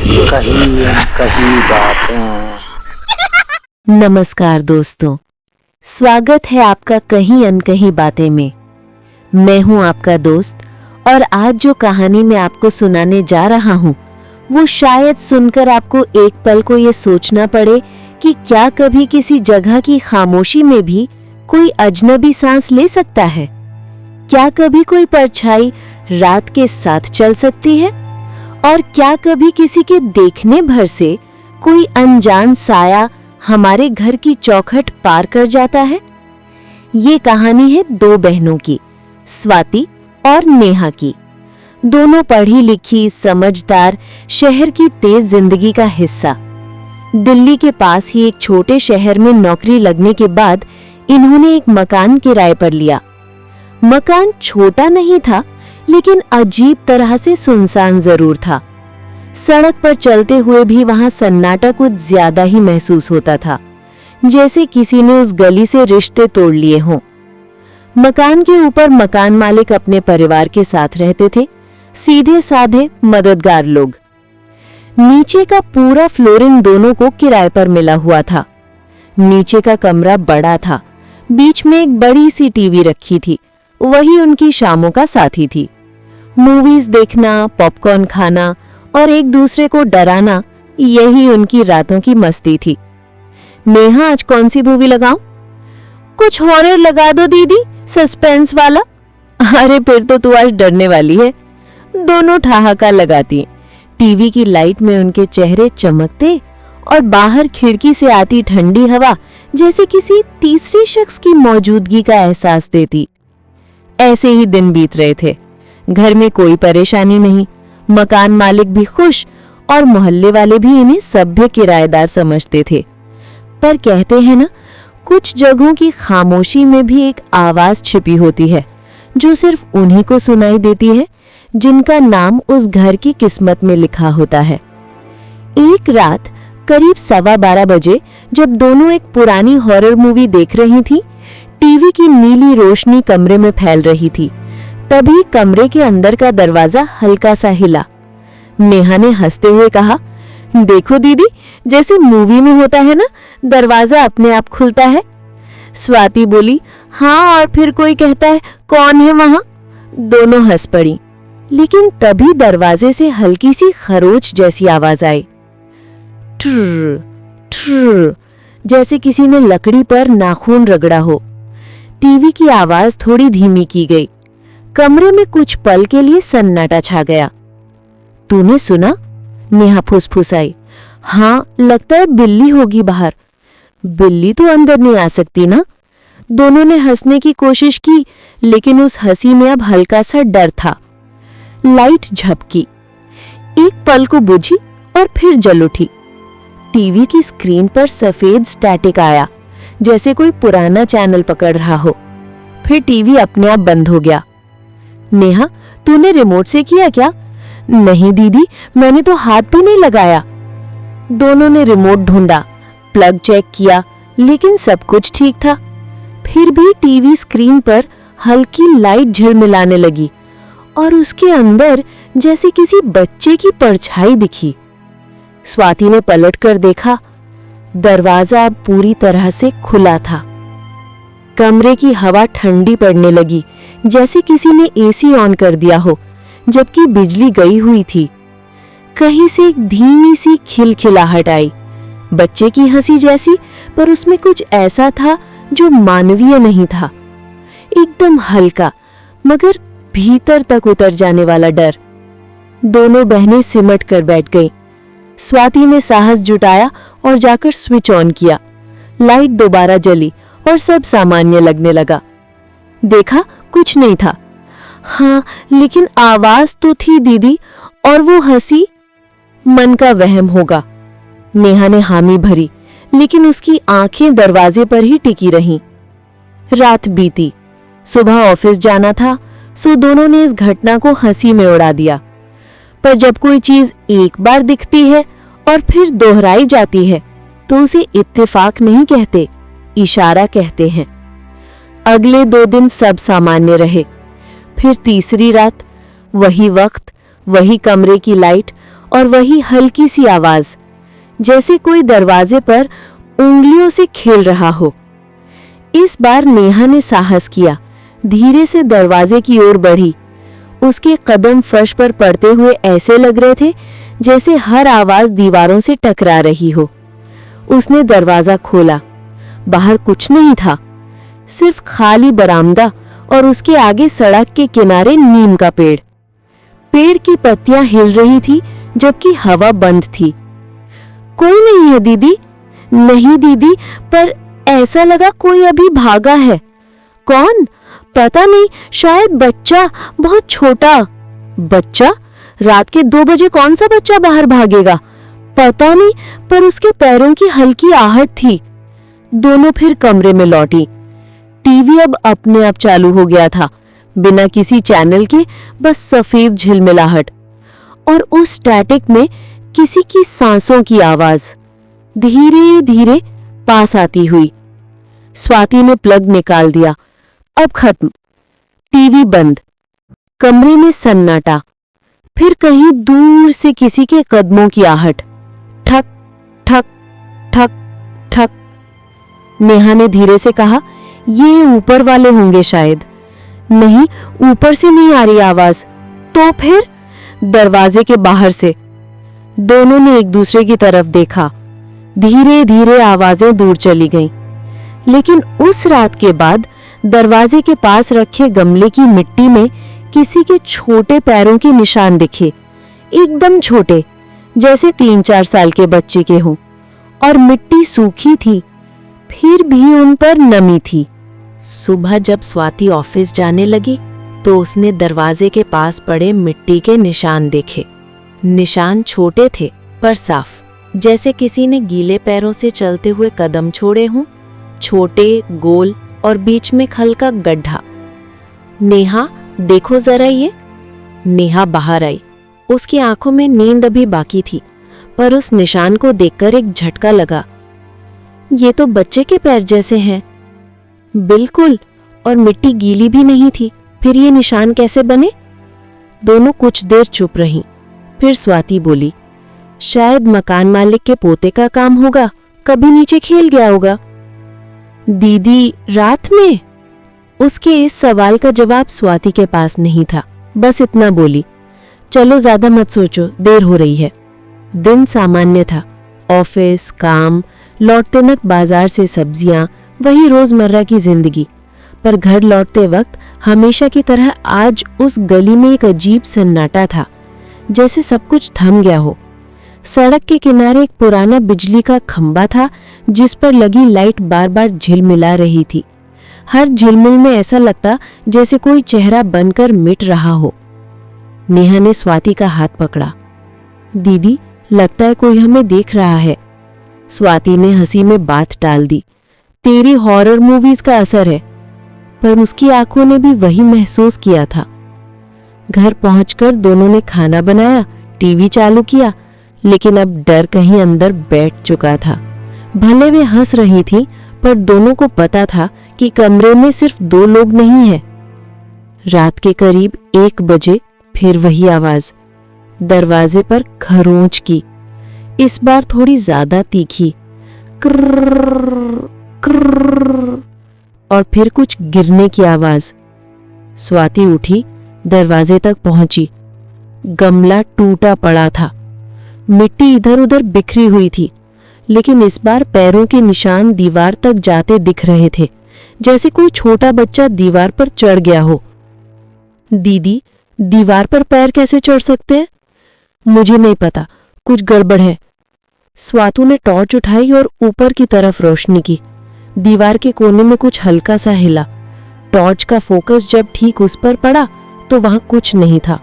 कही कही बातें। नमस्कार दोस्तों, स्वागत है आपका कहीं अनकहीं बातें में। मैं हूं आपका दोस्त और आज जो कहानी मैं आपको सुनाने जा रहा हूं वो शायद सुनकर आपको एक पल को ये सोचना पड़े कि क्या कभी किसी जगह की खामोशी में भी कोई अजनबी सांस ले सकता है? क्या कभी कोई परछाई रात के साथ चल सकती है? और क्या कभी किसी के देखने भर से कोई अनजान साया हमारे घर की चौखट पार कर जाता है? ये कहानी है दो बहनों की, स्वाति और नेहा की। दोनों पढ़ी लिखी, समझदार, शहर की तेज जिंदगी का हिस्सा। दिल्ली के पास ही एक छोटे शहर में नौकरी लगने के बाद इन्होंने एक मकान किराए पर लिया। मकान छोटा नहीं था, लेकिन अजीब तरह से सुनसान जरूर था। सड़क पर चलते हुए भी वहां सन्नाटा कुछ ज्यादा ही महसूस होता था, जैसे किसी ने उस गली से रिश्ते तोड़ लिए हों। मकान के ऊपर मकान मालिक अपने परिवार के साथ रहते थे, सीधे साधे मददगार लोग। नीचे का पूरा फ्लोर इन दोनों को किराए पर मिला हुआ था। नीचे का कमरा बड़ा था, बीच में एक बड़ी सी टीवी रखी थी, वही उनकी शामों का साथी थी। मूवीज देखना, पॉपकॉर्न खाना और एक दूसरे को डराना, यही उनकी रातों की मस्ती थी। नेहा, आज कौन सी मूवी लगाऊं? कुछ हॉरर लगा दो दीदी, सस्पेंस वाला। अरे फिर तो तू आज डरने वाली है। दोनों ठहाका लगाती। टीवी की लाइट में उनके चेहरे चमकते और बाहर खिड़की से आती ठंडी हवा जैसे किसी तीसरे शख्स की मौजूदगी का एहसास देती। ऐसे ही दिन बीत रहे थे। घर में कोई परेशानी नहीं, मकान मालिक भी खुश और मोहल्ले वाले भी इन्हें सभ्य किराएदार समझते थे। पर कहते हैं ना, कुछ जगहों की खामोशी में भी एक आवाज छिपी होती है जो सिर्फ उन्हीं को सुनाई देती है जिनका नाम उस घर की किस्मत में लिखा होता है। एक रात करीब 12:15 बजे जब दोनों एक पुरानी हॉरर मूवी देख रही थी, टीवी की नीली रोशनी कमरे में फैल रही थी। तभी कमरे के अंदर का दरवाजा हल्का सा हिला। नेहा ने हंसते हुए कहा, देखो दीदी, जैसे मूवी में होता है ना, दरवाजा अपने आप खुलता है। स्वाति बोली, हाँ, और फिर कोई कहता है, कौन है वहां? दोनों हंस पड़ी। लेकिन तभी दरवाजे से हल्की सी खरोच जैसी आवाज आई, ठुर्र ठुर्र, जैसे किसी ने लकड़ी पर नाखून रगड़ा हो। टीवी की आवाज थोड़ी धीमी की गई। कमरे में कुछ पल के लिए सन्नाटा छा गया। तूने सुना? नेहा फुसफुसाई। हाँ, लगता है बिल्ली होगी बाहर। बिल्ली तो अंदर नहीं आ सकती ना। दोनों ने हंसने की कोशिश की, लेकिन उस हंसी में अब हल्का सा डर था। लाइट झपकी, एक पल को बुझी और फिर जल उठी। टीवी की स्क्रीन पर सफेद स्टैटिक आया, जैसे कोई पुराना चैनल पकड़ रहा हो। फिर टीवी अपने आप बंद हो गया। नेहा, तूने रिमोट से किया क्या? नहीं दीदी, मैंने तो हाथ भी नहीं लगाया। दोनों ने रिमोट ढूंढा, प्लग चेक किया, लेकिन सब कुछ ठीक था। फिर भी टीवी स्क्रीन पर हल्की लाइट झिलमिलाने लगी और उसके अंदर जैसे किसी बच्चे की परछाई दिखी। स्वाति ने पलटकर देखा, दरवाजा अब पूरी तरह से खुला था। कमरे की हवा ठंडी पड़ने लगी, जैसे किसी ने एसी ऑन कर दिया हो, जबकि बिजली गई हुई थी। कहीं से एक धीमी सी खिलखिलाहट आई, बच्चे की हंसी जैसी, पर उसमें कुछ ऐसा था जो मानवीय नहीं था। एकदम हल्का, मगर भीतर तक उतर जाने वाला डर। दोनों बहनें सिमट कर बैठ गईं। स्वाति ने साहस जुटाया और जाकर स्विच ऑन किया। लाइट दोबारा जली और सब सामान्य लगने लगा। देखा, कुछ नहीं था। हाँ, लेकिन आवाज तो थी दीदी, और वो हंसी मन का वहम होगा। नेहा ने हामी भरी, लेकिन उसकी आंखें दरवाजे पर ही टिकी रहीं। रात बीती, सुबह ऑफिस जाना था, सो दोनों ने इस घटना को हंसी में उड़ा दिया। पर जब कोई चीज एक बार दिखती है और फिर दोहराई जाती है, तो उसे इत्तेफाक नहीं कहते, इशारा कहते हैं। अगले 2 दिन सब सामान्य रहे। फिर तीसरी रात, वही वक्त, वही कमरे की लाइट और वही हल्की सी आवाज, जैसे कोई दरवाजे पर उंगलियों से खेल रहा हो। इस बार नेहा ने साहस किया, धीरे से दरवाजे की ओर बढ़ी। उसके कदम फर्श पर पड़ते हुए ऐसे लग रहे थे जैसे हर आवाज दीवारों से टकरा रही हो। उसने दरवाजा खोला। बाहर कुछ नहीं था, सिर्फ खाली बरामदा और उसके आगे सड़क के किनारे नीम का पेड़। पेड़ की पत्तियां हिल रही थी जबकि हवा बंद थी। कोई नहीं है दीदी। नहीं दीदी, पर ऐसा लगा कोई अभी भागा है। कौन? पता नहीं, शायद बच्चा, बहुत छोटा। बच्चा? रात के 2 बजे कौन सा बच्चा बाहर भागेगा? पता नहीं, पर उसके पैरों की हल्की आहट थी। दोनों फिर कमरे में लौटी। टीवी अब अपने आप चालू हो गया था, बिना किसी चैनल के, बस सफेद झिलमिलाहट। और उस स्टैटिक में किसी की सांसों की आवाज, धीरे धीरे पास आती हुई। स्वाति ने प्लग निकाल दिया। अब खत्म। टीवी बंद। कमरे में सन्नाटा। फिर कहीं दूर से किसी के कदमों की आहट। ठक ठक ठक ठक। नेहा ने धीरे से कहा, ये ऊपर वाले होंगे शायद। नहीं, ऊपर से नहीं आ रही आवाज। तो फिर? दरवाजे के बाहर से। दोनों ने एक दूसरे की तरफ देखा। धीरे धीरे आवाजें दूर चली गईं। लेकिन उस रात के बाद दरवाजे के पास रखे गमले की मिट्टी में किसी के छोटे पैरों के निशान दिखे, एकदम छोटे, जैसे 3-4 साल के बच्चे के हों। और मिट्टी सूखी थी, फिर भी उन पर नमी थी। सुबह जब स्वाति ऑफिस जाने लगी तो उसने दरवाजे के पास पड़े मिट्टी के निशान देखे। निशान छोटे थे पर साफ, जैसे किसी ने गीले पैरों से चलते हुए कदम छोड़े हों। छोटे, गोल और बीच में हल्का गड्ढा। नेहा, देखो जरा ये। नेहा बाहर आई। उसकी आंखों में नींद अभी बाकी थी, पर उस निशान को देखकर एक झटका लगा। ये तो बच्चे के पैर जैसे हैं। बिल्कुल, और मिट्टी गीली भी नहीं थी। फिर ये निशान कैसे बने? दोनों कुछ देर चुप रहीं। फिर स्वाति बोली, शायद मकान मालिक के पोते का काम होगा, कभी नीचे खेल गया होगा। दीदी, रात में? उसके इस सवाल का जवाब स्वाति के पास नहीं था। बस इतना बोली, चलो ज्यादा मत सोचो, देर हो रही है। दिन सामान्य था। ऑफिस, काम, लौटते वक्त बाजार से सब्जियां, वही रोजमर्रा की जिंदगी। पर घर लौटते वक्त हमेशा की तरह आज उस गली में एक अजीब सन्नाटा था, जैसे सब कुछ थम गया हो। सड़क के किनारे एक पुराना बिजली का खंबा था, जिस पर लगी लाइट बार बार झिलमिला रही थी। हर झिलमिल में ऐसा लगता जैसे कोई चेहरा बनकर मिट रहा हो। नेहा ने स्वाति का हाथ पकड़ा। दीदी, लगता है कोई हमें देख रहा है। स्वाति ने हंसी में बात टाल दी। तेरी हॉरर मूवीज का असर है। पर उसकी आंखों ने भी वही महसूस किया था। घर पहुंचकर दोनों ने खाना बनाया, टीवी चालू किया, लेकिन अब डर कहीं अंदर बैठ चुका था। भले वे हंस रही थी, पर दोनों को पता था कि कमरे में सिर्फ 2 लोग नहीं हैं। रात के करीब 1 बजे फिर वही आवाज, दरवाजे पर खरोंच की, इस बार थोड़ी ज्यादा तीखी। कर्रर्र, कर्रर्र, और फिर कुछ गिरने की आवाज। स्वाति उठी, दरवाजे तक पहुंची। गमला टूटा पड़ा था, मिट्टी इधर उधर बिखरी हुई थी, लेकिन इस बार पैरों के निशान दीवार तक जाते दिख रहे थे, जैसे कोई छोटा बच्चा दीवार पर चढ़ गया हो। दीदी, दीवार पर पैर कैसे चढ़ सकते हैं? मुझे नहीं पता, कुछ गड़बड़ है। स्वातु ने टॉर्च उठाई और ऊपर की तरफ रोशनी की। दीवार के कोने में कुछ हल्का सा हिला। टॉर्च का फोकस जब ठीक उस पर पड़ा तो वहां कुछ नहीं था,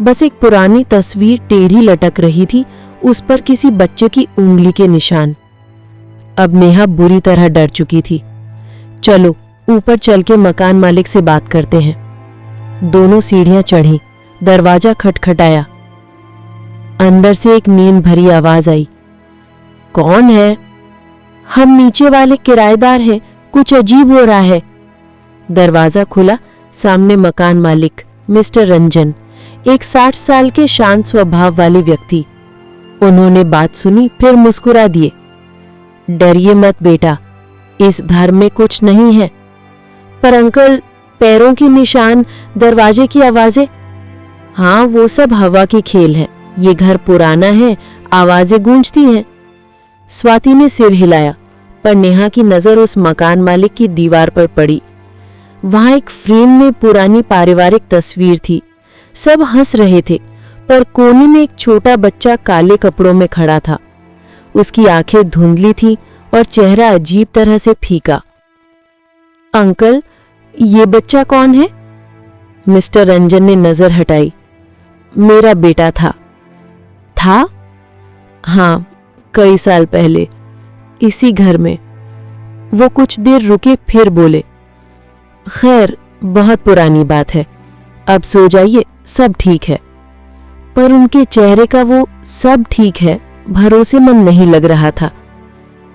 बस एक पुरानी तस्वीर टेढ़ी लटक रही थी, उस पर किसी बच्चे की उंगली के निशान। अब नेहा बुरी तरह डर चुकी थी। चलो ऊपर चल के मकान मालिक से बात करते हैं। दोनों सीढ़ियां चढ़ी, दरवाजा खटखटाया। अंदर से एक नींद भरी आवाज आई। कौन है? हम नीचे वाले किराएदार हैं, कुछ अजीब हो रहा है। दरवाजा खुला, सामने मकान मालिक मिस्टर रंजन, एक 60 साल के शांत स्वभाव वाले व्यक्ति। उन्होंने बात सुनी, फिर मुस्कुरा दिए। डरिए मत बेटा, इस घर में कुछ नहीं है। पर अंकल, पैरों के निशान, दरवाजे की आवाजें। हाँ, वो सब हवा के खेल हैं। ये घर पुराना है, आवाजें गूंजती हैं। स्वाति ने सिर हिलाया, पर नेहा की नजर उस मकान मालिक की दीवार पर पड़ी। वहां एक फ्रेम में पुरानी पारिवारिक तस्वीर थी। सब हंस रहे थे, पर कोने में एक छोटा बच्चा काले कपड़ों में खड़ा था। उसकी आंखें धुंधली थी और चेहरा अजीब तरह से फीका। अंकल, ये बच्चा कौन है? मिस्टर रंजन ने नजर हटाई। मेरा बेटा था। था? हाँ, कई साल पहले इसी घर में। वो कुछ देर रुके, फिर बोले, खैर, बहुत पुरानी बात है, अब सो जाइए, सब ठीक है। पर उनके चेहरे का वो सब ठीक है भरोसेमंद नहीं लग रहा था।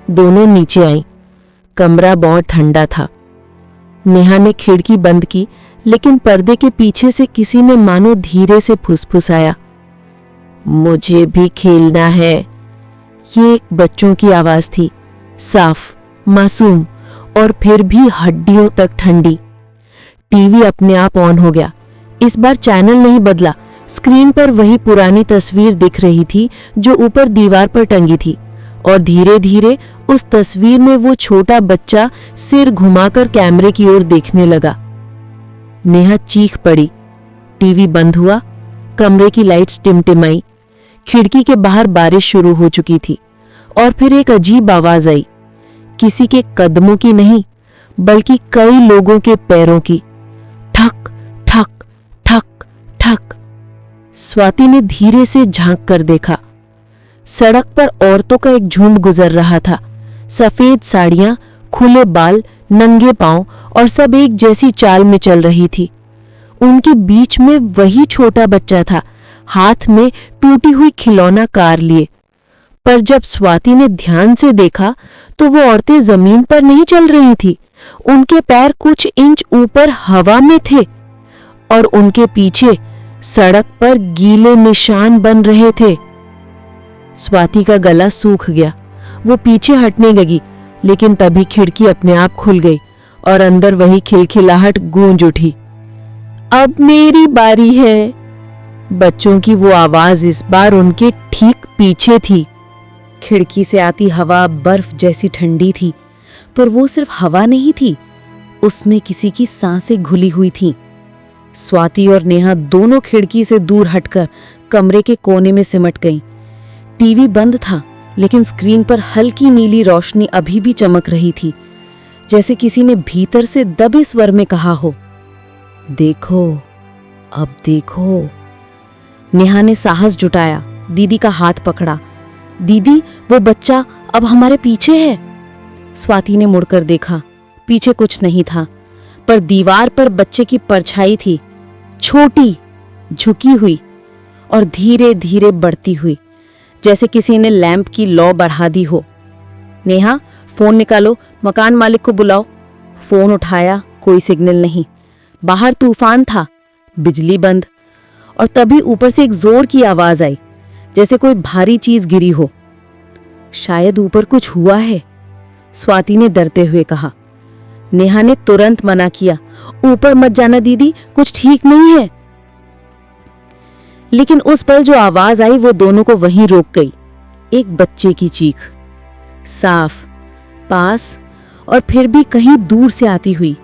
दोनों नीचे आईं। कमरा बहुत ठंडा था। नेहा ने खिड़की बंद की, लेकिन पर्दे के पीछे से किसी ने मानो धीरे से फुसफुसाया, मुझे भी खेलना है। ये एक बच्चों की आवाज थी, साफ, मासूम और फिर भी हड्डियों तक ठंडी। टीवी अपने आप ऑन हो गया। इस बार चैनल नहीं बदला। स्क्रीन पर वही पुरानी तस्वीर दिख रही थी जो ऊपर दीवार पर टंगी थी, और धीरे धीरे उस तस्वीर में वो छोटा बच्चा सिर घुमाकर कैमरे की ओर देखने लगा। नेहा चीख पड़ी। टीवी बंद हुआ। कमरे की लाइट्स टिमटिमाई। खिड़की के बाहर बारिश शुरू हो चुकी थी, और फिर एक अजीब आवाज आई। किसी के कदमों की नहीं, बल्कि कई लोगों के पैरों की। ठक ठक ठक ठक। स्वाति ने धीरे से झांक कर देखा। सड़क पर औरतों का एक झुंड गुजर रहा था। सफेद साड़ियां, खुले बाल, नंगे पांव, और सब एक जैसी चाल में चल रही थी। उनके बीच में वही छोटा बच्चा था, हाथ में टूटी हुई खिलौना कार लिए। पर जब स्वाति ने ध्यान से देखा तो वो औरतें जमीन पर नहीं चल रही थी। उनके पैर कुछ इंच ऊपर हवा में थे, और उनके पीछे सड़क पर गीले निशान बन रहे थे। स्वाति का गला सूख गया। वो पीछे हटने लगी, लेकिन तभी खिड़की अपने आप खुल गई और अंदर वही खिलखिलाहट गूंज उठी। अब मेरी बारी है। बच्चों की वो आवाज इस बार उनके ठीक पीछे थी। खिड़की से आती हवा बर्फ जैसी ठंडी थी, पर वो सिर्फ हवा नहीं थी, उसमें किसी की सांसें घुली हुई थीं। स्वाति और नेहा दोनों खिड़की से दूर हटकर कमरे के कोने में सिमट गईं। टीवी बंद था, लेकिन स्क्रीन पर हल्की नीली रोशनी अभी भी चमक रही थी, जैसे किसी ने भीतर से दबे स्वर में कहा हो, देखो, अब देखो। नेहा ने साहस जुटाया, दीदी का हाथ पकड़ा। दीदी, वो बच्चा अब हमारे पीछे है। स्वाति ने मुड़कर देखा। पीछे कुछ नहीं था, पर दीवार पर बच्चे की परछाई थी, छोटी, झुकी हुई और धीरे धीरे बढ़ती हुई, जैसे किसी ने लैंप की लौ बढ़ा दी हो। नेहा, फोन निकालो, मकान मालिक को बुलाओ। फोन उठाया, कोई सिग्नल नहीं। बाहर तूफान था, बिजली बंद, और तभी ऊपर से एक जोर की आवाज आई, जैसे कोई भारी चीज गिरी हो। शायद ऊपर कुछ हुआ है, स्वाति ने डरते हुए कहा। नेहा ने तुरंत मना किया, ऊपर मत जाना दीदी, कुछ ठीक नहीं है। लेकिन उस पल जो आवाज आई वो दोनों को वहीं रोक गई। एक बच्चे की चीख, साफ, पास, और फिर भी कहीं दूर से आती हुई।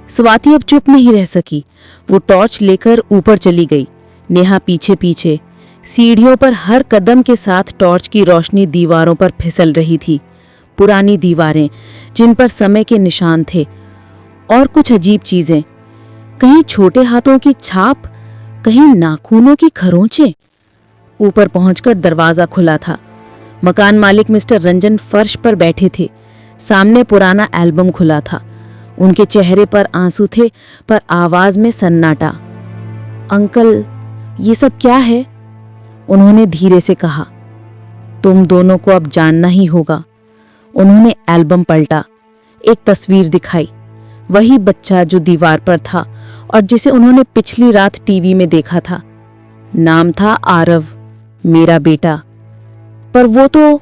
स्वाति अब चुप नहीं रह सकी। वो टॉर्च लेकर ऊपर चली गई, नेहा पीछे पीछे। सीढ़ियों पर हर कदम के साथ टॉर्च की रोशनी दीवारों पर फिसल रही थी। पुरानी दीवारें जिन पर समय के निशान थे, और कुछ अजीब चीजें, कहीं छोटे हाथों की छाप, कहीं नाखूनों की खरोंचें। ऊपर पहुंचकर दरवाजा खुला था। मकान मालिक मिस्टर रंजन फर्श पर बैठे थे। सामने पुराना एल्बम खुला था। उनके चेहरे पर आंसू थे, पर आवाज में सन्नाटा। अंकल, ये सब क्या है? उन्होंने धीरे से कहा। तुम दोनों को अब जानना ही होगा। उन्होंने एल्बम पलटा, एक तस्वीर दिखाई, वही बच्चा जो दीवार पर था और जिसे उन्होंने पिछली रात टीवी में देखा था। नाम था आरव, मेरा बेटा। पर वो तो,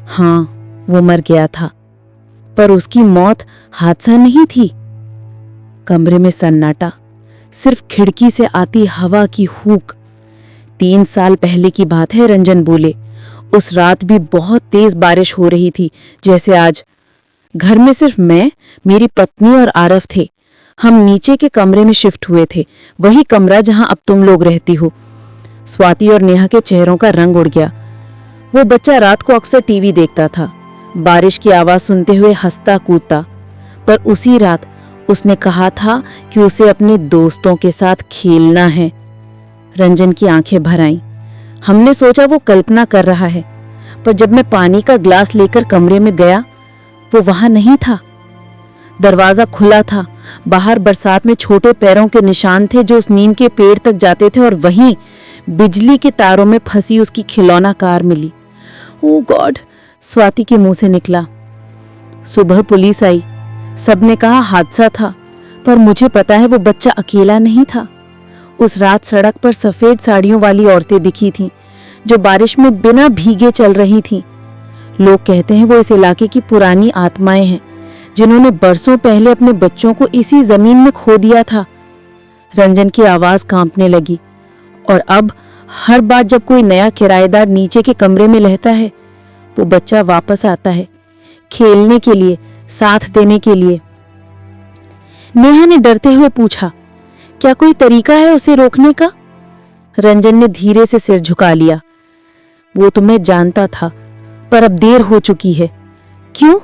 हाँ, वो मर गया था, पर उसकी मौत हादसा नहीं थी। कमरे में सन्नाटा, सिर्फ खिड़की से आती हवा की हूक। 3 साल पहले की बात है, रंजन बोले। उस रात भी बहुत तेज बारिश हो रही थी, जैसे आज। घर में सिर्फ मैं, मेरी पत्नी और आरव थे। हम नीचे के कमरे में शिफ्ट हुए थे, वही कमरा जहां अब तुम लोग रहती हो। स्वाति और नेहा के चेहरों का रंग उड़ गया। वो बच्चा रात को अक्सर टीवी देखता था, बारिश की आवाज सुनते हुए हंसता कूदता, पर उसी रात उसने कहा था कि उसे अपने दोस्तों के साथ खेलना है। रंजन की आंखें भर आईं। हमने सोचा वो कल्पना कर रहा है, पर जब मैं पानी का ग्लास लेकर कमरे में गया, वो वहां नहीं था। दरवाजा खुला था, बाहर बरसात में छोटे पैरों के निशान थे जो उस नीम के पेड़ तक जाते थे, और वहीं बिजली के तारों में फंसी उसकी खिलौना कार मिली। ओह गॉड, स्वाति के मुंह से निकला। सुबह पुलिस आई, सबने कहा हादसा था, पर मुझे पता है वो बच्चा अकेला नहीं था। उस रात सड़क पर सफेद साड़ियों वाली औरतें दिखी थीं, जो बारिश में बिना भीगे चल रही थीं। लोग कहते हैं वो इस इलाके की पुरानी आत्माएं हैं, जिन्होंने बरसों पहले अपने बच्चों को इसी जमीन में खो दिया था। रंजन की आवाज कांपने लगी, और अब हर बार जब कोई नया किराएदार नीचे के कमरे में रहता है, वो बच्चा वापस आता है, खेलने के लिए, साथ देने के लिए। नेहा ने डरते हुए पूछा, क्या कोई तरीका है उसे रोकने का? रंजन ने धीरे से सिर झुका लिया। वो तो मैं जानता था, पर अब देर हो चुकी है। क्यों?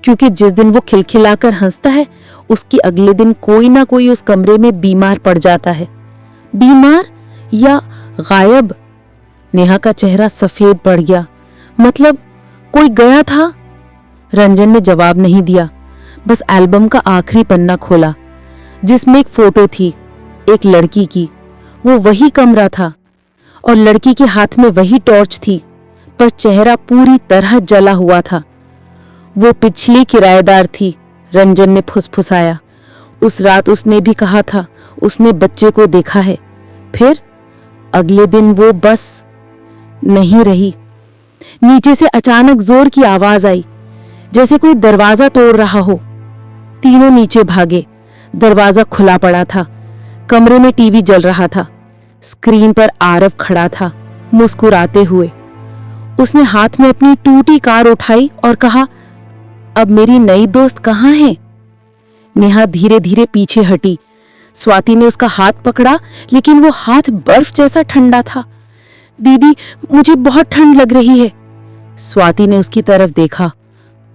क्योंकि जिस दिन वो खिलखिलाकर हंसता है, उसके अगले दिन कोई ना कोई उस कमरे में बीमार पड़ जाता है। बीमार या गायब? नेहा का चेहरा सफेद पड़ गया। मतलब कोई गया था? रंजन ने जवाब नहीं दिया, बस एल्बम का आखिरी पन्ना खोला, जिसमें एक फोटो थी, एक लड़की की। वो वही कमरा था, और लड़की के हाथ में वही टॉर्च थी, पर चेहरा पूरी तरह जला हुआ था। वो पिछली किराएदार थी, रंजन ने फुसफुसाया। उस रात उसने भी कहा था उसने बच्चे को देखा है। फिर अगले दिन वो बस नहीं रही। नीचे से अचानक जोर की आवाज आई, जैसे कोई दरवाजा तोड़ रहा हो। तीनों नीचे भागे। दरवाजा खुला पड़ा था। कमरे में टीवी जल रहा था। स्क्रीन पर आरव खड़ा था, मुस्कुराते हुए। उसने हाथ में अपनी टूटी कार उठाई और कहा, अब मेरी नई दोस्त कहाँ है? नेहा धीरे धीरे पीछे हटी। स्वाति ने उसका हाथ पकड़ा, लेकिन वो हाथ बर्फ जैसा ठंडा था। दीदी, मुझे बहुत ठंड लग रही है। स्वाति ने उसकी तरफ देखा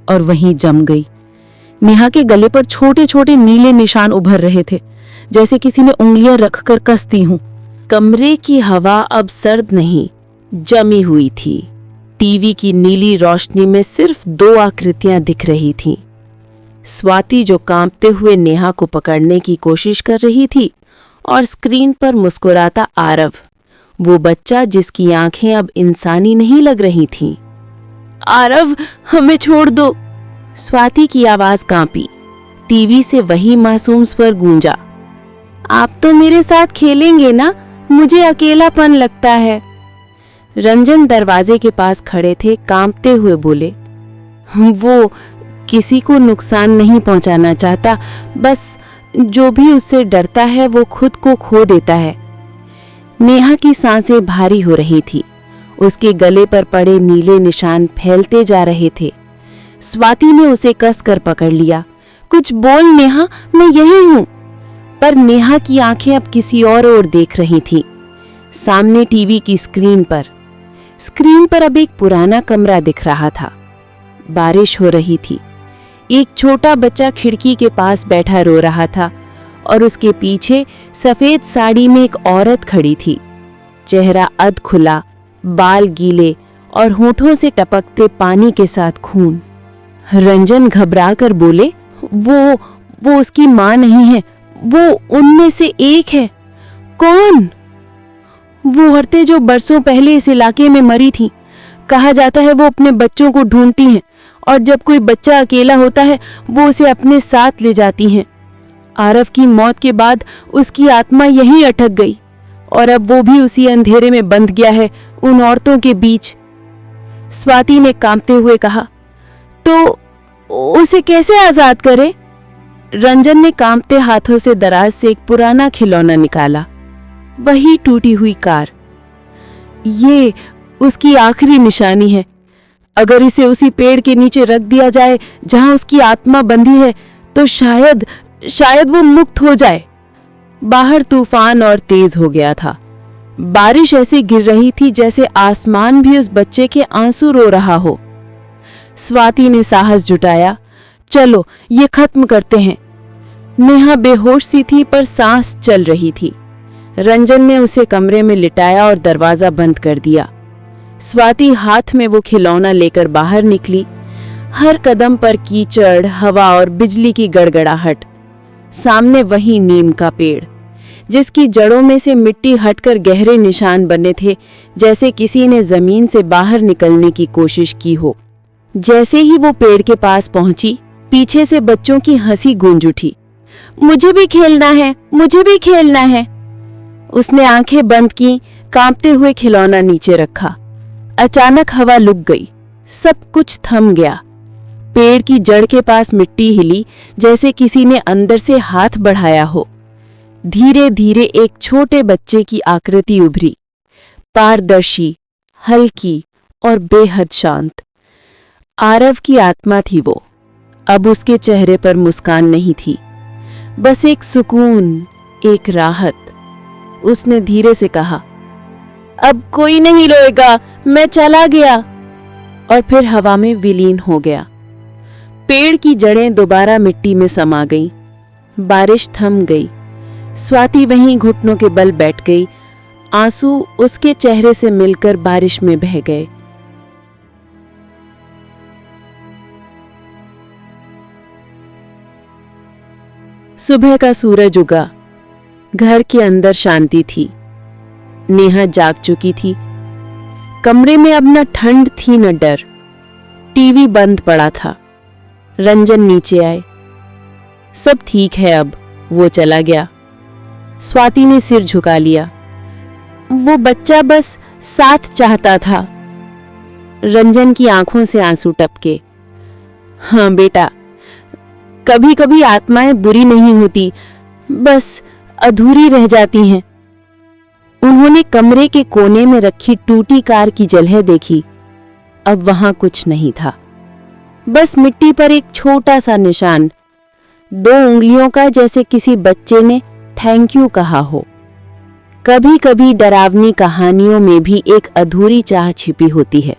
और वहीं जम गई। नेहा के गले पर छोटे छोटे नीले निशान उभर रहे थे, जैसे किसी ने उंगलियां रखकर कस दी हूं। कमरे की हवा अब सर्द नहीं, जमी हुई थी। टीवी की नीली रोशनी में सिर्फ 2 आकृतियां दिख रही थीं। स्वाति जो कांपते हुए नेहा को पकड़ने की कोशिश कर रही थी, और स्क्रीन पर मुस्कुराता आरव, वो बच्चा जिसकी आंखें अब इंसानी नहीं लग रही थीं। आरव, हमें छोड़ दो। स्वाति की आवाज कांपी। टीवी से वही मासूम स्वर गूंजा, आप तो मेरे साथ खेलेंगे ना? मुझे अकेलापन लगता है। रंजन दरवाजे के पास खड़े थे, कांपते हुए बोले, वो किसी को नुकसान नहीं पहुंचाना चाहता, बस जो भी उससे डरता है वो खुद को खो देता है। नेहा की सांसें भारी हो रही थी। उसके गले पर पड़े नीले निशान फैलते जा रहे थे। स्वाति ने उसे कसकर पकड़ लिया। कुछ बोल नेहा, मैं यही हूं। पर नेहा की आंखें अब किसी और ओर देख रही थीं। सामने टीवी की स्क्रीन पर अब एक पुराना कमरा दिख रहा था। बारिश हो रही थी। एक छोटा बच्चा खिड़की के पास बैठा रो रहा था, और उसके पीछे सफेद साड़ी में एक औरत खड़ी थी। चेहरा अध खुला, बाल गीले और होठों से टपकते पानी के साथ खून। रंजन घबराकर बोले, वो उसकी मां नहीं है, वो उनमें से एक है। कौन? वो औरतें जो बरसों पहले इस इलाके में मरी थीं। कहा जाता है वो अपने बच्चों को ढूंढती हैं, और जब कोई बच्चा अकेला होता है वो उसे अपने साथ ले जाती हैं। आरव की मौत के बाद उसकी आत्मा यहीं अटक गई, और अब वो भी उसी अंधेरे में बंध गया है, उन औरतों के बीच। स्वाति ने कांपते हुए कहा। तो उसे कैसे आजाद करे? रंजन ने कांपते हाथों से दराज से एक पुराना खिलौना निकाला। वही टूटी हुई कार। ये उसकी आखिरी निशानी है। अगर इसे उसी पेड़ के नीचे रख दिया जाए जहां उसकी आत्मा बंधी है, तो शायद वो मुक्त हो जाए। बाहर तूफान और तेज हो गया था। बारिश ऐसी गिर रही थी जैसे आसमान भी उस बच्चे के आंसू रो रहा हो। स्वाति ने साहस जुटाया। चलो ये खत्म करते हैं। नेहा बेहोश सी थी पर सांस चल रही थी। रंजन ने उसे कमरे में लिटाया और दरवाजा बंद कर दिया। स्वाति हाथ में वो खिलौना लेकर बाहर निकली। हर कदम पर कीचड़, हवा और बिजली की गड़गड़ाहट। सामने वही नीम का पेड़, जिसकी जड़ों में से मिट्टी हटकर गहरे निशान बने थे, जैसे किसी ने जमीन से बाहर निकलने की कोशिश की हो। जैसे ही वो पेड़ के पास पहुंची, पीछे से बच्चों की हंसी गूंज उठी। मुझे भी खेलना है, मुझे भी खेलना है। उसने आंखें बंद की, कांपते हुए खिलौना नीचे रखा। अचानक हवा लुक गई। सब कुछ थम गया। पेड़ की जड़ के पास मिट्टी हिली, जैसे किसी ने अंदर से हाथ बढ़ाया हो। धीरे धीरे एक छोटे बच्चे की आकृति उभरी, पारदर्शी, हल्की और बेहद शांत। आरव की आत्मा थी वो। अब उसके चेहरे पर मुस्कान नहीं थी, बस एक सुकून, एक राहत। उसने धीरे से कहा, अब कोई नहीं रोएगा, मैं चला गया। और फिर हवा में विलीन हो गया। पेड़ की जड़ें दोबारा मिट्टी में समा गईं। बारिश थम गई। स्वाति वहीं घुटनों के बल बैठ गई। आंसू उसके चेहरे से मिलकर बारिश में बह गए। सुबह का सूरज उगा। घर के अंदर शांति थी। नेहा जाग चुकी थी। कमरे में अब न ठंड थी न डर। टीवी बंद पड़ा था। रंजन नीचे आए। सब ठीक है अब, वो चला गया। स्वाति ने सिर झुका लिया। वो बच्चा बस साथ चाहता था। रंजन की आंखों से आंसू टपके। हाँ बेटा, कभी कभी आत्माएं बुरी नहीं होती, बस अधूरी रह जाती हैं। उन्होंने कमरे के कोने में रखी टूटी कार की जलह देखी। अब वहां कुछ नहीं था, बस मिट्टी पर एक छोटा सा निशान, 2 उंगलियों का, जैसे किसी बच्चे ने थैंक यू कहा हो। कभी कभी डरावनी कहानियों में भी एक अधूरी चाह छिपी होती है।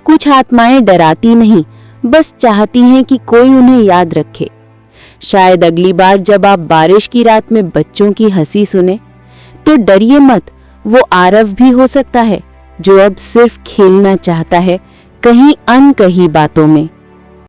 कुछ आत्माएं डराती नहीं, बस चाहती हैं कि कोई उन्हें याद रखे। शायद अगली बार जब आप बारिश की रात में बच्चों की हंसी सुने, तो डरिए मत, वो आरव भी हो सकता है, जो अब सिर्फ खेलना चाहता है, कहीं अनकही बातों में।